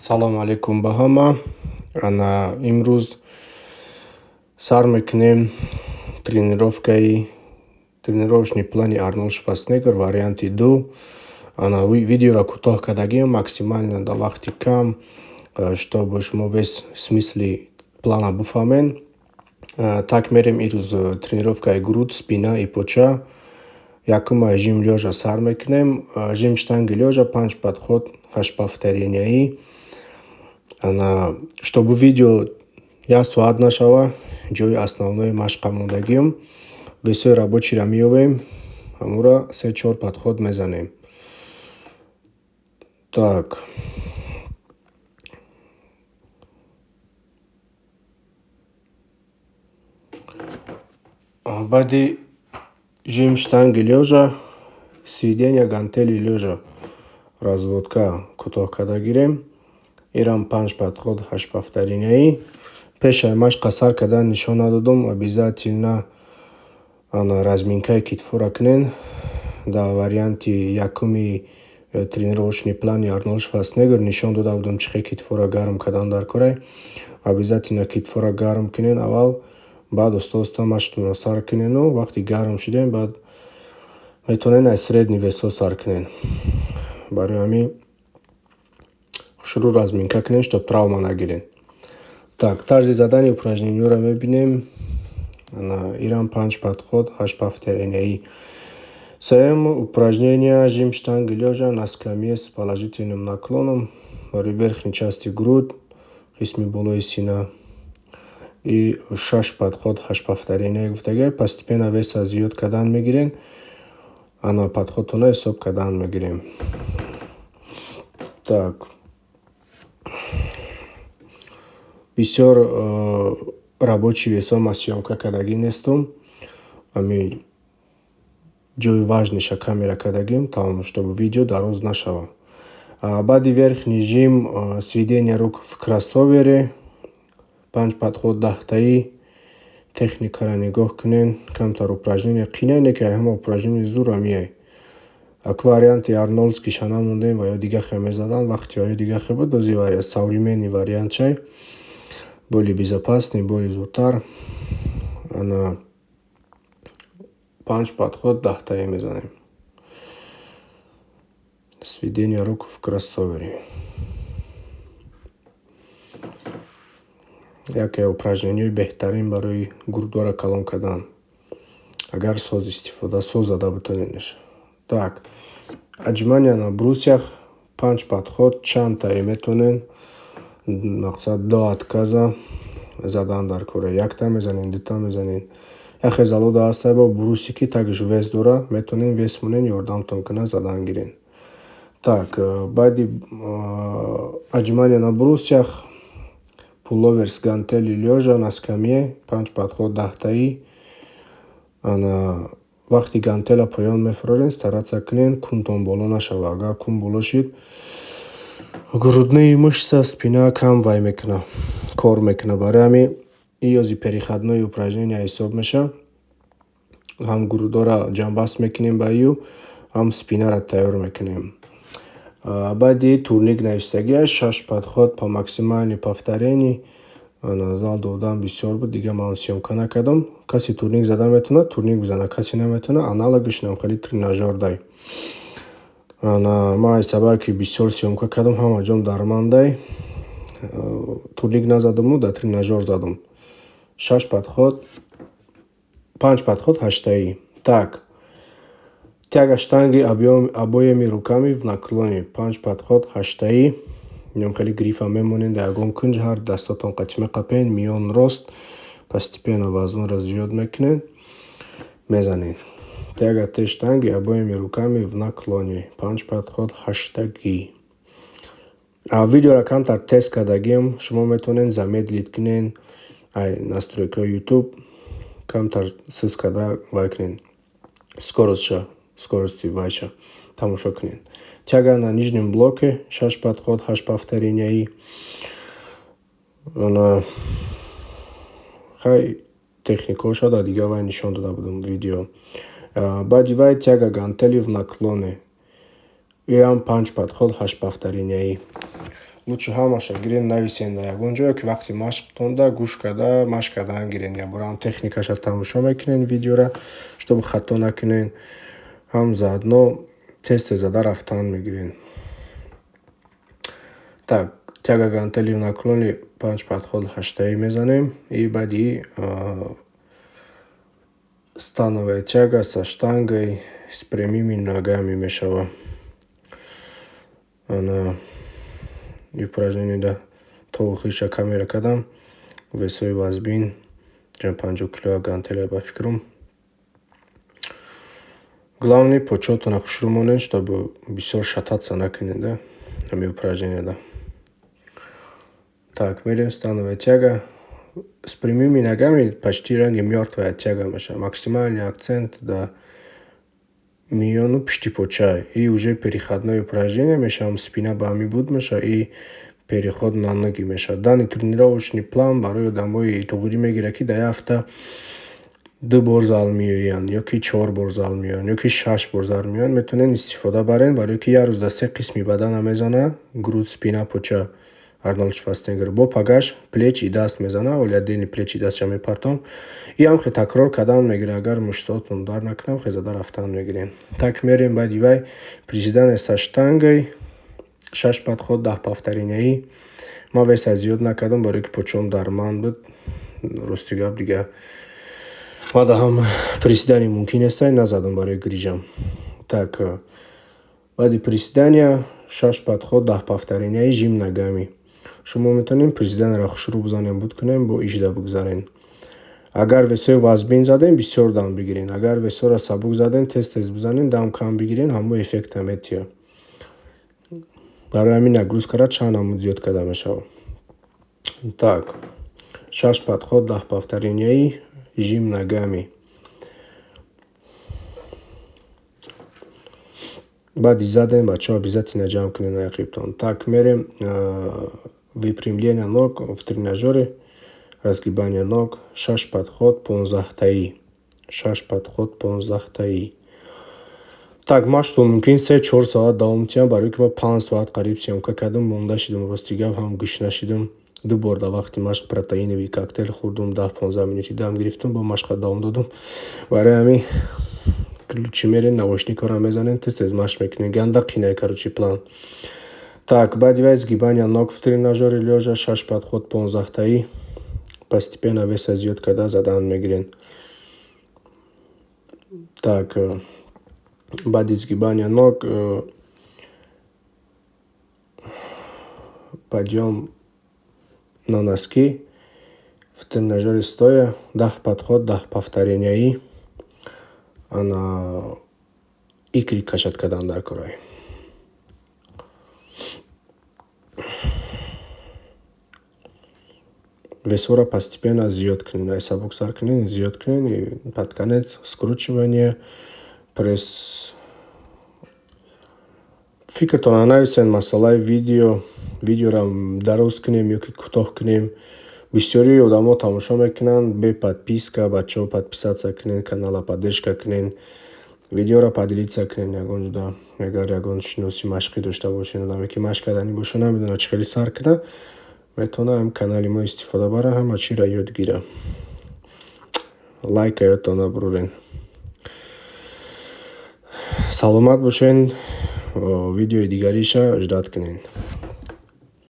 Салом алейкум ба ҳама. Имрӯз сар мекунем тренировочный плани Арнольд Шварценеггер варианти 2. Видеоро кӯтоҳ кардагиам максимально дар вақти кам, чтобы шумо вес смисли плана бифаҳмен. Так мерем ирӯз тренировкаи груд, спина и поча. Якум жим лёжа сар мекунем. Жим штанги лёжа 5 подход, 8 повторений. Чтобы видео 1 соат нашава, ҷои основной машқа мондагием. Весои рабочийро меёбем, ҳамура 3-4 подход мезанем. Так. Баъди жим штанги лёжа, сведения гантели лёжа, разводка кӯтоҳ карда гирем. Ирам 5 подход, 8 повторений. Пешаи машқа сар кардан нишон надодум. Обязательно разминкаи китфора кунен. Дар варианти якуми тренировочный плани Арнольд Шварценеггер нишон дода будам чӣ хел китфора гарм кардан дар кора. Обязательно китфора гарм кунен аввал, баъд оста маштуна сар кунену вақти гарм шудем, баъд метавонен аз средни весо сар кунен. Барои ҳамин шуруъ разминка кунем, чтоб травма нагирен. Так, тарзи задани упражнениёро мебинем. Ирам 5 подход, 8 повторений. Сеём упражнение жим штанги лёжа на скамье с положительным наклоном барои верхней части грудь, қисми болои сина. И 6 подход, 8 повторений гуфтага. Постепенно веса зиёд кардан мегирем. Подходтона ҳисоб кардан мегирем. Так. Бисёр рабочий весо ма съёмка кардагӣ нестум. Ами ҷои важниша камера кардагим, тамом, чтобы видео дароз нашава. Баъди верхний жим сведения рук в кроссовере 5 подход 10-таи. Техникаро нигоҳ кунен. Камтар упражнение қина не ки ҳама упражнение зура мияй. Ако варианти арнольдски ша намондем ва ё дига хе мезадам, вақти ё дига хе буд дози вариант современный вариант чай. Более безопасный, более зудтар. 5 подход 10-таи мезанем. Сведение рук в кроссовере. Яке упражнение беҳтарин барои гурдора калон кардан. Агар соз истифода соз зада бутоненеш. Так. Отжимания на брусьях 5 подход, чандтаи метавонен. Мақсад до отказа задан дар кора. Якта мезанен, дута мезанен. Яхе залода ҳастай бо брусики также вес дора. Метавонен вес монен ёрдамтон кунад задан гирен. Так, баъди отжимания на брусьях пуловер с гантели лёжа на скамье 5 подход 10-таи. Вақти гантела поён мефурорен, стараться кунен кунтон боло нашава. Агар кун боло шид, грудные мышцы, спина кам вай мекуна, кор мекуна. Барои ҳамин ёзи переходное упражнение ҳисоб меша. Ҳам грудора ҷамъбаст мекунем ба ю, ҳам спинаро тайёр мекунем. Баъди турник навистагия 6 подход по максимальной повторений. Зал додам бисёр буд, дига ман съёмка накардам. Касе турник зада метавонад, турник бизана. Касе наметавонад, аналогиш намхали тренажёр дай. Ман сабаки бисёр съёмка кардам, ҳама ҷом дар ман дай. Турник назадаму дар тренажёр задам. 6 подход, 5 подход 8-таи. Так. Тяга штанги обоими руками в наклоне 5 подход 8-таи. Хеле грифа мемонен дар ягон кунҷ, ҳар дастатон қати меқапен, миён рост. Постепенно вазнро зиёд мекунен, мезанен. Тягате штанги обоими руками в наклоне 5 подход 8-таги. Видеоро камтар тест кардагиам, шумо метавонен замедлит кунен. Настройкаи YouTube камтар сиз карда вай кунен. Скорости вайша тамошо кунен. Тяга на нижнем блоке 6 подход 8 повторений. Хай техникоша да дига вай нишон дода будам видео. Баъди вай тяга гантели в наклоне. Ирам 5 подход 8 повторений. лучше ҳамаша гирен нависен дар ягон ҷо, ки вақти машқтонда гӯш карда машқ кардан гирен, я бора ҳам техникаша тамошо мекунен видеора, чтобы хато накунен, ҳам заодно тез зада рафтан мегирен. Так, тяга гантели в наклоне 5 подход 8 мезанем и баъди становая тяга со штангой с прямыми ногами мешава. Ана и упражнение да тоғиша камера кардам, весои вазбин 50 кг гантеля ба фикрам. Главное почетно хушру монен, чтобы бисёр шататься накунен, да, ами упражнения, да. Так, мерим становая тяга. С прямыми ногами почти ранее мертвая тяга меша. Максимальный акцент да миллиону пишти почай. И уже переходное упражнение меша, спина бами буд меша и переход на ноги меша. Данный тренировочный план барои одамои тоғри мегира ки дар ҳафта 2 бор зал меоянд, ёки 4 бор зал меоянд, ёки 6 бор зал меоянд, метавонен истифода барен, барои ки як рӯзда 3 қисми бадана мезана: груд, спина, поча. Арнольд Шварценеггер бо пагаш плеч и даст мезана, оли отдельно плеч и дастша мепартам. И ҳам такрор кардан мегира, агар муштотон дар накунам, зада рафтан мегирем. Так мерем баъди вай приседание со штангой 6 подход 10 повторений. Ма веса зиёд накардам, барои ки почом дарманд буд. Рости гап дига мада ҳам приседание мумкин аст назадам барои грижам. Так, баъди приседания 6 подход 10 повторений жим ногами. Шумо метавонед приседаниеро хушрӯ бизанем, буд кунем, бо ижда бигзарен. Агар весои вазбин задем, бисёр дам бигирен. Агар весоро сабук задем, тез бизанен, дам кам бигирен, ҳамо эффекта метиё. Барои ҳамин нагрузкаро чанд намуд зиёд карда мешавад. Так, 6 подход 10 повторений жим ногами. Баъди задем бачаҳо обязательно ҷамъ кунед на яқибтон. Так, мерем выпрямление ног в тренажёре, разгибание ног 6 подход 15 6 подход 15. Так, машқро мумкин 3-4 соат давом мекунам, барои ки ма 5 соат қариб сёмка кардам, монда шидам, рости гап ҳам гӯш нашидам. 2 бор дар вақти машқ протеиновый коктейл хӯрдум, 10-15 минути дам гирифтам, бо машқа давом додам. Барои ҳамин ключи мерен, навошникро мезанен, тез машқ мекунен. Ганда қинай, короче, план. Так, баъди вай сгибание ног в тренажёре лёжа 6 подход 15. Постепенно веса зиёд карда задан мегирен. Так, баъди сгибания ног подъем на носки в тренажёре стоя 10 подход 10 повторений. Ана икри кашад кардан дар корай. Весора постепенно зиёд кунен, ай сабуксар кунен, зиёд кунен и под конец скручивание, пресс. Фикртона нависен масъалаи видеоро дароз кунем ёки кӯтоҳ кунем. Бисёри одамо тамошо мекунанд бе подписка, бачаҳо подписатсия кунен, канала поддержка кунен, видеоро поделиться кунен ягон ҷуда. Агар ягон шиноси машқӣ дошта бошен, одаме ки машқ карданӣ боша, намедона чӣ хеле сар куда, метавона ҳам канали мо истифода бара, ҳама чиро ёд гира. Лайка ёдтон набурорен. Саломат бошен. Видеои дигариша ждат кунен.